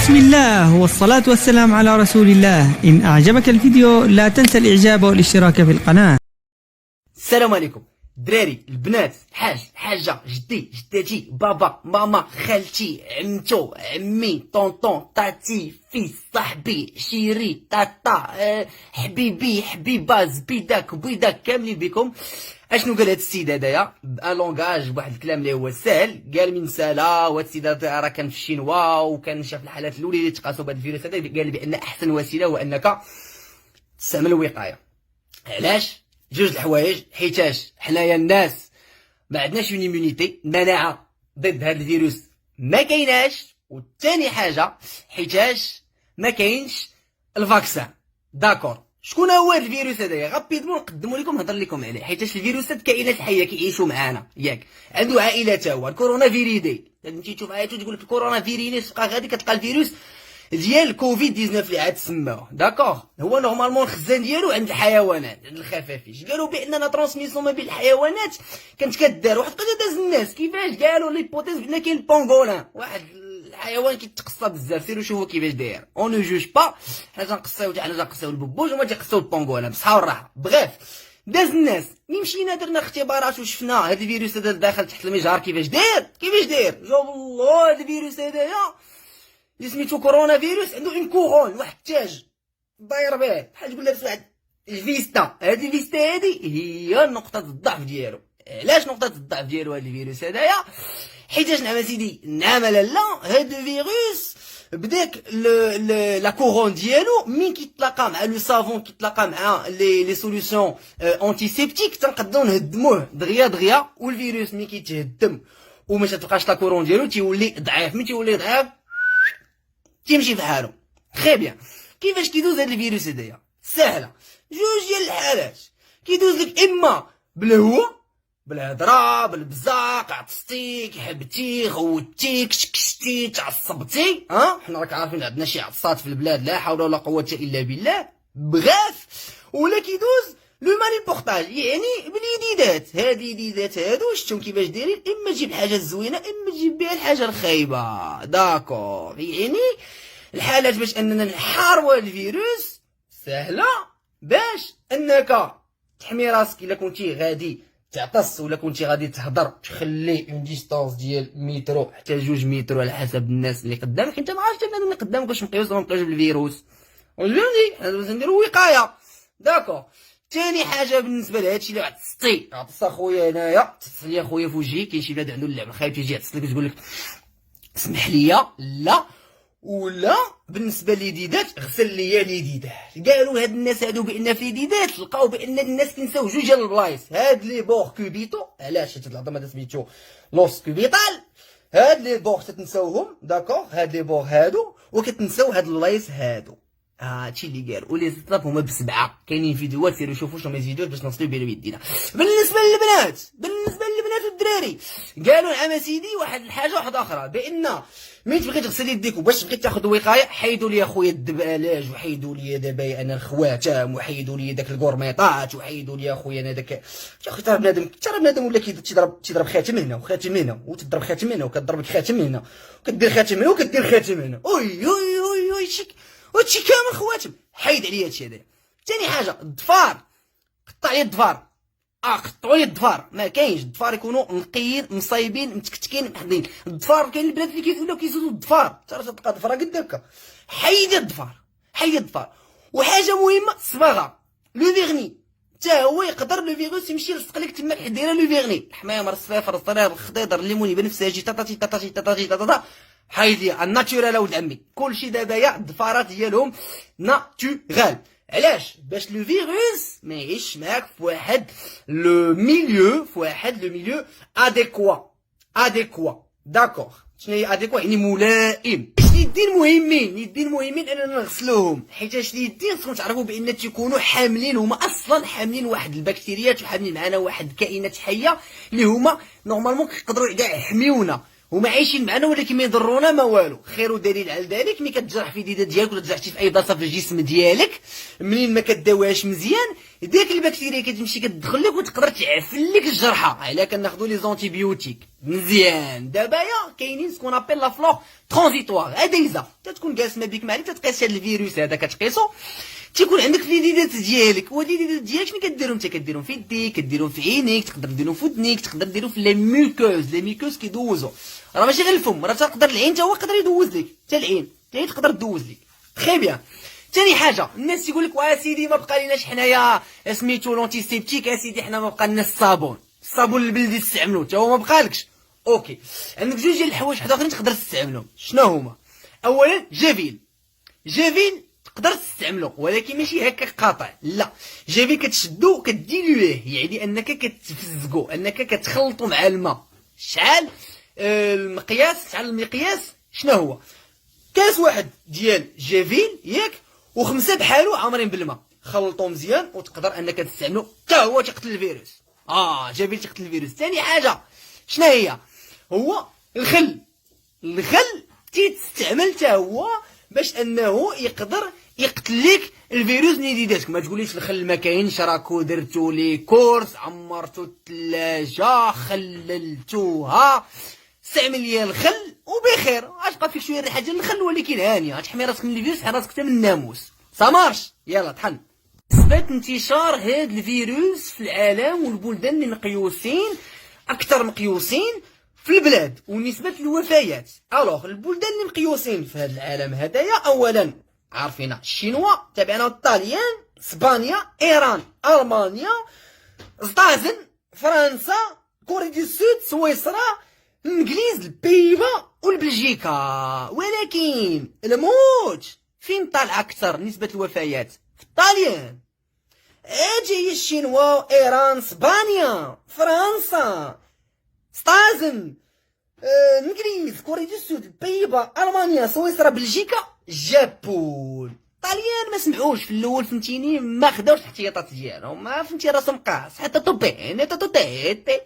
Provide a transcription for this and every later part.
بسم الله والصلاة والسلام على رسول الله. إن أعجبك الفيديو لا تنسى الإعجاب والاشتراك في القناة. السلام عليكم الدراري، البنات، الحاج، الحاجة، جدي، جداتي، بابا، ماما، خالتي، عمتو، عمي، طونطون، طاتي، فيس، صاحبي، شيري، طاطا، حبيبي، حبيبة، زبيدك، بويدك، كاملين بكم. اشنو قال هاد السيد هدايا بان لونغاج بواحد الكلام اللي هو ساهل؟ قال من سالا وهاد السيد راه كان في الشينوا وكان شاف الحالات الاولى اللي تقاسوا بهاد الفيروس هذا، قال بان احسن وسيله هو انك تستعمل الوقايه. علاش؟ جوج الحوايج، حيتاش حنايا الناس ما عندناش اون ايمونيتي، مناعه ضد هذا الفيروس ما كايناش، والثاني حاجه حيتاش ما كاينش الفاكسان. داكور، شكون هو هذا الفيروس هذايا؟ غابيدمون نقدموا لكم نهضر لكم عليه، حيتاش الفيروسات كائنات حيه كيعيشوا معانا، ياك عنده عائله تا هو الكورونا فيريدي. تمشي تشوف عائلته تقول لك الكورونا فيرينيس، تبقى غادي كتلقى الفيروس ديال كوفيد 19 اللي عاد سماوه. داكوغ، هو نورمالمون الخزان ديالو عند الحيوانات، عند الخفافيش. قالوا باننا ترانسميسيون ما بين الحيوانات كانت كدار. واحد قضيه داز الناس كيفاش قالوا ليبوتيز بان كاين البونغولان، واحد الحيوان كيتقصى بزاف. سيروا شوفوا كيفاش داير، اون نو جوج با، حنا تنقصيو البوبوج وما تيقصيو البونغولان بصحه والراحه. بغيف داز الناس ملي مشينا درنا اختبارات وشفنا هذا الفيروس هذا داخل تحت المجهر كيفاش داير. يا الله، هذا الفيروس هذايا اللي سميتو كورونا فيروس عنده اون كورون، واحد التاج داير به بحال تقول لابس واحد الفيستا. هذه الفيستا هذه هي نقطة الضعف ديالو. علاش نقطة الضعف ديالو هذا الفيروس هذايا؟ حيتاش نعم سيدي، نعم لا، هذا الفيروس بداك لا كورون ديالو من كيتلاقى مع لو سافون، كيتلاقى مع لي سوليوشن اونتيسيبتيك، تنقدروا نهدموه دغيا والفيروس ملي كيتهدم وما تبقاش لا كورون ديالو تيولي ضعيف. ملي تيولي ضعيف تيمشي بحالو. خي بيان، كيفاش كيدوز هاد الفيروس هدايا؟ سهله، جوج ديال الحالات. كيدوز لك اما بالهواء، بالهضره، بالبزاق، عطستيك، حبتي، خوتي، كشكشتي، تعصبتي. حنا راك عارفين عندنا شي عطسات في البلاد، لا حول ولا قوه الا بالله. بغاف، ولا كيدوز لو ماني بورتاج، يعني باليديدات. هاد اليديدات هادو شفتهم كيفاش دايرين، اما تجيب الحاجه الزوينه اما تجيب بها الحاجه الخايبه. داكور، يعني الحالات باش اننا نحاربوا هاد الفيروس سهله، باش انك تحمي راسك. الا كنتي غادي تعطس ولا كنتي غادي تهضر، تخلي اون ديستونس ديال مترو حتى 2 متر على حسب الناس اللي قدامك، حيت ما عرفتش الناس اللي قدامك واش مقيوس ولا مقيوس بالفيروس. فهمتي؟ نديرو وقايه. داكور. ثاني حاجه بالنسبه لهادشي اللي عطستي، عطس اخويا هنايا، عطس لي اخويا في وجهي. كاين شي بلاد عنده اللعب خايب تيجي يعطس لك تقول لك اسمح لي، لا. ولا بالنسبه لليديدات، غسل لي اليديدات. قالوا هاد الناس هادو بان في اليديدات لقاو بان الناس كينساو جوج ديال البلايص. هاد لي بور كوبيتو، علاش حيت العظمه هذا سميتو لوس كوبيتال، هاد لي بور تتنساوهم. داكوغ، هاد لي بور هادو، وكتنساو هاد اللايص هادو. هادشي اللي قال. ولي زطاب هما بسبعه، كاينين فيديوهات سيروا شوفوا شنو فيديوهات باش نوصلوا بهم يدينا. بالنسبه للبنات والدراري، قالوا نعم سيدي واحد الحاجه واحده اخرى، بان ملي تبغي تغسل يديك وباش تبغي تاخذ وقايه، حيدوا لي اخويا الدبالاج، وحيدوا لي دابا انا الخواتم، وحيدوا لي داك الكورميطات، وحيدوا لي اخويا انا داك. ترى بنادم ولا تيضرب خاتم هنا وخاتم هنا، وتضرب خاتم هنا وكتضربك خاتم هنا، وكدير خاتم هنا وكدير خاتم هنا. وي شيك وهادشي كامل خواتم. حيد عليا هادشي هذا. ثاني حاجه الضفار، قطع لي الضفار. قطعوا لي الضفار، ما كاينش الضفار يكونوا نقيين مصايبين متكتكين محضين. الضفار كاين البنات اللي كيقولوا كيزودوا الضفار، تعرف تلقى ضفره قد هكا. حيد الضفار. وحاجه مهمه، الصباغه، لو فيغني حتى هو يقدر لو فيروس يمشي يلصق لك تما حديره لو فيغني. الحمامه، الصفافر، الصرير، الخضيضر، الليموني، بنفسجي، طاطا حيد لي الناتورال ولد عمي. كلشي دابا يا الضفارات ديالهم ناتورال. علاش؟ باش لو فيروس ما يعيش معاك في واحد لو ميليو اديكوا. داكوغ، شنو هي اديكوا؟ يعني ملائم. اليدين مهمين اننا نغسلوهم، حيتاش اليدين خصكم تعرفوا بان تيكونوا حاملين، هما اصلا حاملين واحد البكتيريات، وحاملين معنا واحد الكائنات حيه اللي هما نورمالمون كيقدروا كاع يحميونا. هما عايشين معنا ولكن ما يضرونا ما والو. خير دليل على ذلك ملي كتجرح في اليديده ديالك ولا تجرحتي في اي بلاصه في الجسم ديالك، منين ما كداوهاش مزيان ديك البكتيريا كتمشي كتدخل لك وتقدر تعفن لك الجرحه. علاه كناخذوا لي زونتيبيوتيك مزيان. دابايا كاينين سكون ابيل لا فلور ترانزيتوار، هذا اذا تتكون جالس ما بك معرفة تتقيس هذا الفيروس هذا كتقيسو تيكون عندك في اليديدات ديالك. واليديدات ديالك ملي كديرهم انت كديرهم في يديك، كديرهم في عينيك، تقدر ديرهم في ودنيك، تقدر ديرهم في لي ميكوز كيدوزو. راه ماشي غير الفم، راه تقدر العين تا هو يقدر يدوز لك، حتى العين حتى تقدر تدوز لك. تخي بيان. ثاني حاجه الناس تيقول لك واه سيدي ما بقى ليناش حنايا سميتو لونتيسيبتيك، اسيدي حنا ما بقى لنا الصابون البلدي تستعملو تا هو ما بقالكش. اوكي عندك جوج ديال الحوايج حدا اخرين تقدر تستعملهم. شنو هما؟ اولا جافيل تقدر تستعملو ولكن ماشي هكا قاطع، لا. جافيل كتشدو كديلويه، يعني انك كتفزقو، انك كتخلطو مع الماء. شحال المقياس شنو هو؟ كاس واحد ديال جافيل ياك وخمسه بحالو عامرين بالماء، خلطو مزيان وتقدر انك تستعملو حتى هو تقتل الفيروس. جافيل تقتل الفيروس. ثاني حاجه شنو هي؟ هو الخل تيتستعمل حتى هو باش انه يقدر يقتل لك الفيروس من يديداتك. ما تقوليش الخل ما كاينش، راكو درتو لي كورس، عمرتو الثلاجه، خللتوها، استعمل ليا الخل وبخير. غتبقى فيك شويه ريحه ديال الخل ولكن هانيه، غتحمي راسك من الفيروس، تحمي راسك حتى من الناموس. صامارش يلا طحن. نسبة انتشار هاد الفيروس في العالم والبلدان اللي مقيوسين اكثر مقيوسين في البلاد، ونسبة الوفيات. الوغ البلدان اللي مقيوسين في هذا العالم هدايا اولا عارفين الشينوا، تابعنا الطاليان، اسبانيا، ايران، المانيا، زطازن، فرنسا، كوريا دو السود، سويسرا، الانجليز، البيبا والبلجيكا. ولكن الموت فين طالع اكثر نسبة الوفيات؟ في الطاليان. اجي هي الشينوا، ايران، اسبانيا، فرنسا، ستازن، الانجليز، كوريا دو السود، البيبا، المانيا، سويسرا، بلجيكا، جابون. الطاليان ما سمعوش في الاول فهمتيني، ما خداوش الاحتياطات ديالهم، ما فهمتي راسهم قاص حتى توبين توتيتي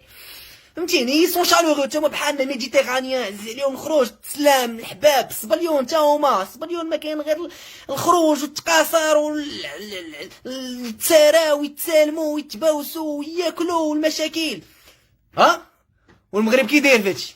فهمتيني. سون شالوغو تما بحالنا ميديتيرانيان، عزيز عليهم الخروج، السلام، الحباب، الصبليون تا هما الصبليون ما كاين غير الخروج والتقاصر والتساراو ويتسالموا ويتباوسوا وياكلوا والمشاكل. والمغرب كي داير فهادشي؟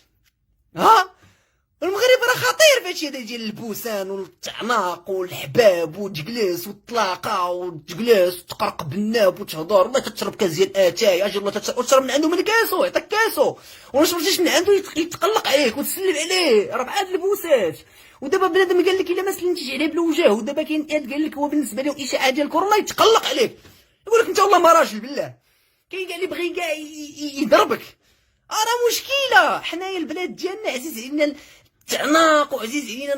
المغرب راه خطير فهادشي هذا ديال البوسان والتعناق والحباب وتجلس والطلاقه وتجلس وتقرق بالناب وتهضر، والله تشرب كاس ديال اتاي، اجي الله تشرب من عنده من كاسو، يعطيك كاسو، ولا شربتيش من عنده يتقلق عليك وتسلم عليه، راه بحال البوسات. ودابا بنادم قال لك الا ما سلمتيش عليه بالوجه، ودابا كاين قال لك هو بالنسبه له اشاعه ديال كورونا يتقلق عليك، يقول لك انت والله ما راجل بالله. كاين كاع اللي بغي كاع يضربك. راه مشكله. حنايا البلاد ديالنا عزيز علينا التعناق وعزيز علينا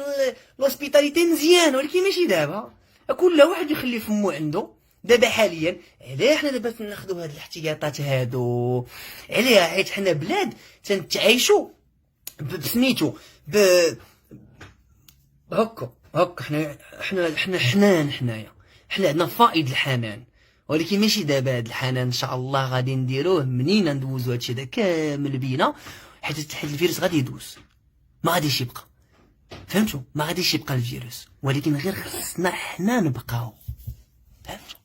لوسبيتاليتي مزيان، ولكن ماشي دابا. كل واحد يخلي فمو عنده. دابا حاليا علاه حنا دابا ناخذوا هاد الاحتياطات هادو؟ علاه؟ حيت حنا بلاد تنتعايشوا بسميتو هكا حنا حنان. حنايا حنا عندنا فائض الحنان، ولكن ماشي دابا. هاد الحنان ان شاء الله غادي نديروه منين ندوزو هادشي هذا كامل بينا، حيت الفيروس غادي يدوز، ما غاديش يبقى. فهمتوا؟ ما غاديش يبقى الفيروس، ولكن غير خصنا حنا نبقاو. فهمتوا؟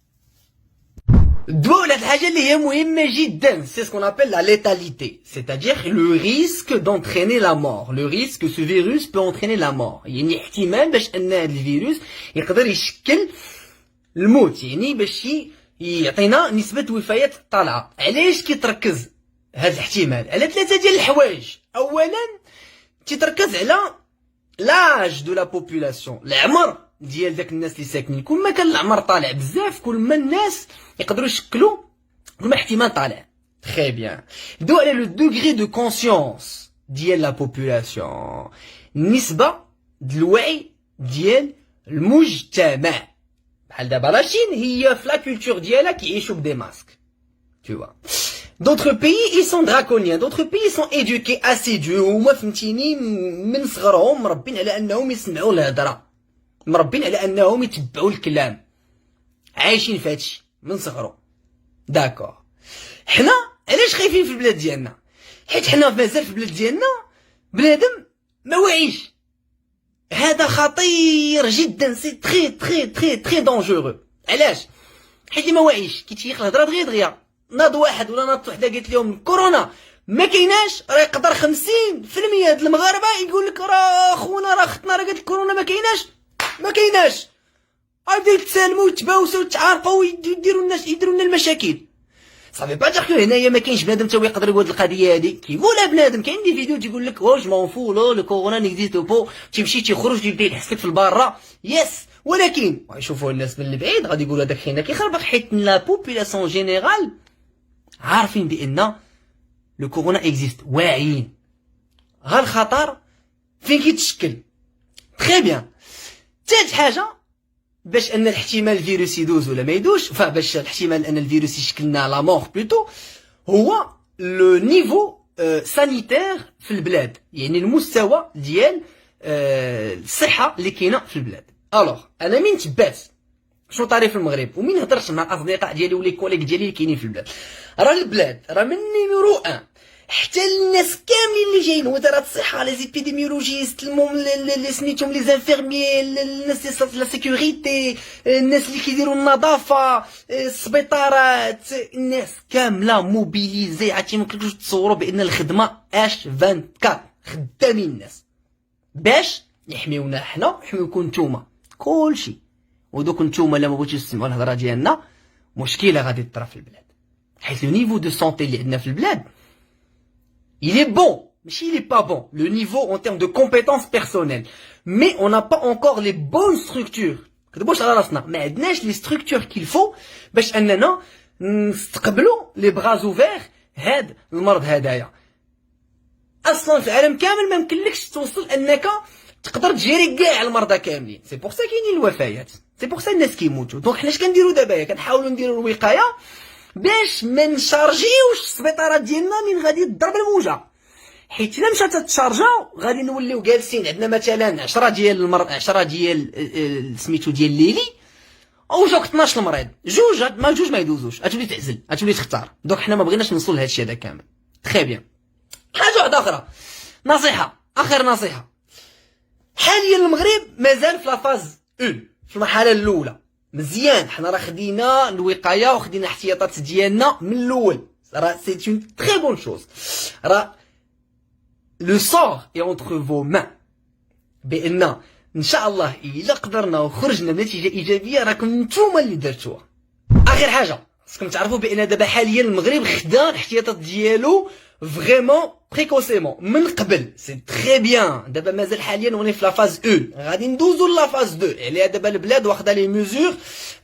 الدواء ولا الحاجه اللي هي مهمه جدا، سي سكون ابل لا ليتاليتي، c'est-à-dire le risque d'entraîner la mort. Le risque que ce virus peut entraîner la mort، يعني احتمال باش ان هذا الفيروس يقدر يشكل الموت، يعني باش يعطينا نسبة وفيات طالعة. علاش كيتركز هذا الاحتمال؟ على ثلاثة ديال الحوايج. اولا تيتركز على لاج دو لا بوبولاسيون، العمر ديال داك الناس اللي ساكنين. كل ما كان العمر طالع بزاف كل ما الناس يقدروا يشكلوا، كل ما احتمال طالع. تري بيان. دو على لو دوغري دو كونسيونس ديال لا بوبولاسيون، النسبة ديال الوعي ديال المجتمع. بحال دابا لاشين هي في لا كولتور ديالها كيعيشوا بدي ماسك، tu vois. D'autres pays ils sont draconiens, d'autres pays ils sont éduqués, assidus، وما فهمتيني من صغرهم مربين على انهم يسمعوا الهضره، مربين على انهم يتبعوا الكلام، عايشين في هادشي من صغرهم. داكور. حنا علاش خايفين في البلاد ديالنا؟ حيت حنا مازال في البلاد ديالنا بنادم ما واعيش. هذا خطير جدا، سي تري تري تري تري دونجورو. علاش؟ حيت ما واعيش كيتيق الهضره دغيا ناض واحد ولا ناضت وحده قالت لهم كورونا ما كايناش، راه يقدر 50% د المغاربه يقول لك راه خونا راه اختنا راه قالت كورونا ما كايناش، ما كايناش. غادي يتسالموا ويتباوسوا ويتعارقوا يديروا لنا المشاكل. صافي با دير كو هنايا ما كاينش بنادم تا هو يقدر يقول القضيه هادي كيقولها بنادم. كاين دي فيديو تيقول لك واش مون فو لو كورونا نيكزيست بو، تيمشي تيخرج يبدا يحس لك في البارة يس. ولكن يشوفوا الناس من البعيد غادي يقولوا هذاك حنا كيخربق، حيت لا بوبولاسيون جينيرال عارفين بان لو كورونا اكزيست، واعيين. ها الخطر فين كيتشكل. تري بيان. ثالث حاجه باش ان الاحتمال الفيروس يدوز ولا ما يدوش، فباش الاحتمال ان الفيروس يشكلنا لا مور بلوتو، هو لو نيفو سانيتير في البلاد، يعني المستوى ديال الصحه اللي كاينه في البلاد. الوغ انا من تبات شنو طاري في المغرب ومن هضرت مع الاصدقاء ديالي ولي كوليك ديالي اللي كاينين في البلاد، راه البلاد راه من نيميرو 1 حتى الناس كاملين اللي جايين، وزاره الصحه، لي زيبيديميولوجيست، اللي سميتهم لي زانفيرميي، الناس ديال لا سيكوريتي، الناس اللي كيديروا النظافه، السبيطارات، الناس كامله موبيليزي. عرفتي ما كنتوش تصوروا بان الخدمه اش 24 خدامين الناس باش يحميونا حنا ويحميوكم نتوما كلشي. ودوك نتوما الا ما بغيتوش تسمعوا الهضره ديالنا مشكله غادي تطرا في البلاد، حيت لو نيفو دو سونتي اللي عندنا في البلاد il est bon, mais il est pas bon. Le niveau en termes de compétences personnelles. Mais on n'a pas encore les bonnes structures. كتبوش على راسنا، ما عندناش لي ستركتور qu'il faut باش اننا نستقبلوا لي بغاز اوفير هاد المرض هدايا. اصلا في العالم كامل ما يمكنلكش توصل انك تقدر تجيري كاع المرضى كاملين. سي بور سا كاينين الوفيات، سي بور سا الناس كيموتوا. دونك حنا اش كنديروا دابا؟ كنحاولوا نديروا الوقايه باش ما نشارجيوش السبيطارات ديالنا من غادي تضرب الموجه، حيت الا مشات تشارجاو غادي نوليو جالسين عندنا مثلا 10 ديال المرض، 10 ديال سميتو ديال الليلي، او جوك 12 المريض، جوج ما يدوزوش، غتولي تعزل، غتولي تختار. دونك حنا ما بغيناش نوصل لهذا الشيء هذا كامل. تري بيان. حاجه واحده اخرى، نصيحه، اخر نصيحه. حاليا المغرب مازال في لافاز 1، في المرحله الاولى. مزيان، حنا راه خدينا الوقايه وخدينا الاحتياطات ديالنا من الاول، راه سي اون تري بون شوز. راه لو سور اي اونتر فو مان، بان ان شاء الله الا قدرنا وخرجنا بنتيجه ايجابيه راكم نتوما اللي درتوها. اخر حاجه خصكم تعرفوا بان دابا حاليا المغرب خدا الاحتياطات ديالو فريمون بريكوسيمون من قبل. سي تري بيان. دابا مازال حاليا وني في لافاز 1، غادي ندوزو لافاز 2. عليها دابا البلاد واخده لي ميزور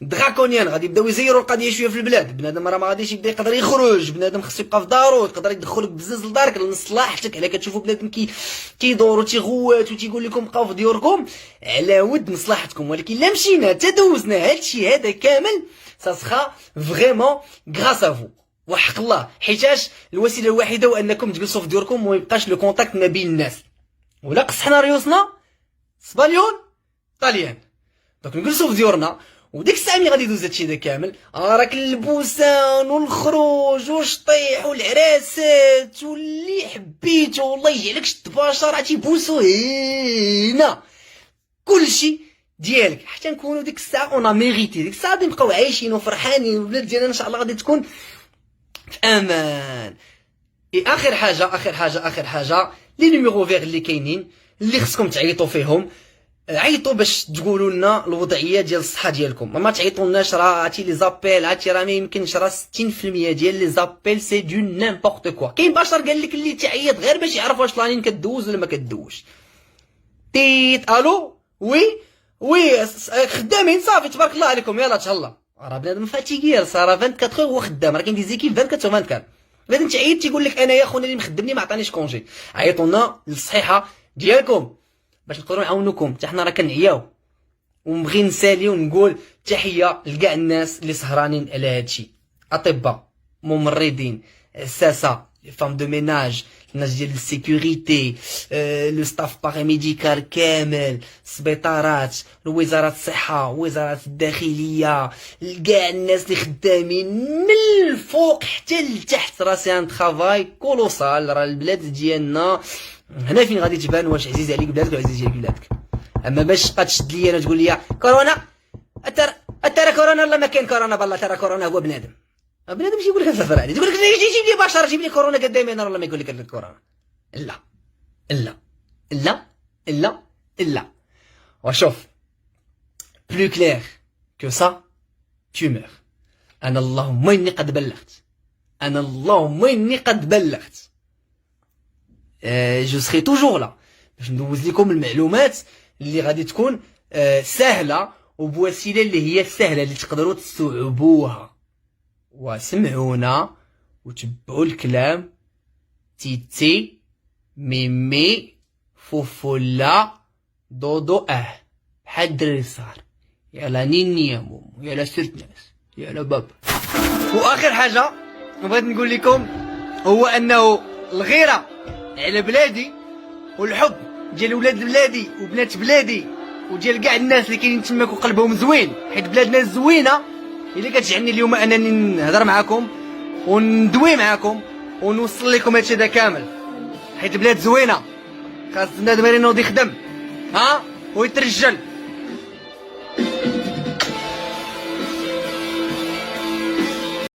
دراكونيان، غادي يبداو يزيروا القضيه شويه في البلاد. بنادم راه ما غاديش يبدا يقدر يخرج، بنادم خصو يبقى في دارو، يقدر يدخلك بزز لدارك لمصلحتك. على كتشوفوا بنادم كيدوروا تيغوات وتيقول لكم بقاو في ديوركم على ود مصلحتكم، ولكن الا مشينا تدوزنا هادشي هذا كامل ساسخا فريمون غراس افو وحق الله. حيتاش الوسيله الوحيده هو انكم تجلسوا في ديوركم وما يبقاش لو كونتاكت ما بين الناس. ولا قصحنا ريوسنا سبانيول طاليان، دونك نجلسوا في ديورنا، وديك الساعه ملي غادي يدوز هادشي هذا كامل راك البوسان والخروج والشطيح والعراسات واللي حبيتو والله يجعلك شد بشر عاد تيبوسو هنا كلشي ديالك حتى نكونوا ديك الساعه اون ميريتي. ديك الساعه غادي نبقاو عايشين وفرحانين، والبلاد ديالنا ان شاء الله غادي تكون في امان. اخر حاجه لي نيميرو فيغ اللي كاينين اللي خصكم تعيطوا فيهم، عيطوا باش تقولوا لنا الوضعيه ديال الصحه ديالكم. ما تعيطولناش راه عرفتي لي زابيل، عرفتي راه ما يمكنش، راه 60% ديال لي زابيل سي دو نيمبورط كوا. كاين بشر قال لك اللي تعيط غير باش يعرف واش لانين كدوز ولا ما كدوش. تيت الو وي خدامين صافي تبارك الله عليكم يلا تهلا. راه بنادم فاتيكير صار 24 هو خدام، راه كاين دي زيكيب 24 بنادم تعيط تيقول لك انا يا خونا اللي مخدمني ما عطانيش كونجي. عيطوا لنا للصحيحه ديالكم باش نقدروا نعاونوكم. حتى حنا راه كنعياو ونبغي نسالي ونقول تحيه لكاع الناس اللي سهرانين على هادشي، اطباء، ممرضين، عساسه، لي فام دو ميناج، الناس ديال السيكوريتي، لو ستاف باراميديكال كامل، السبيطارات، وزارة الصحة، وزارة الداخلية، كاع الناس اللي خدامين من الفوق حتى لتحت. راه سي ان ترافاي كولوسال. راه البلاد ديالنا هنا فين غادي تبان واش عزيز عليك بلادك ولا عزيز عليك بلادك. اما باش تبقى تشد لي انا تقول لي كورونا، ترى كورونا والله ما كاين كورونا، بالله ترى كورونا هو بنادم. بنادم يجي يقول لك الزفر عليه، يقول لك جيب لي بشر، جيب لي كورونا قدامي، انا والله ما يقول لك كورونا. لا لا لا لا لا. وشوف بلو كلير كو سا tu meurs. انا اللهم اني قد بلغت، انا اللهم اني قد بلغت. جو سري توجور لا باش ندوز لكم المعلومات اللي غادي تكون سهله وبوسيله اللي هي سهله اللي تقدروا تستوعبوها. وسمعونا وتبعوا الكلام. تيتي ميمي فوفولا دودو بحال الدراري الصغار. يلا نيني يا مومو، يلا سيرت ناس، يلا بابا. واخر حاجه بغيت نقول لكم هو انه الغيره على بلادي والحب ديال ولاد بلادي وبنات بلادي وديال كاع الناس اللي كاينين تماك وقلبهم زوين، حيت بلادنا زوينه اللي كتجعلني اليوم انني نهضر معاكم وندوي معاكم ونوصل لكم هادشي هذا كامل، حيت بلاد زوينه. خاص بنادم ينوض يخدم ويترجل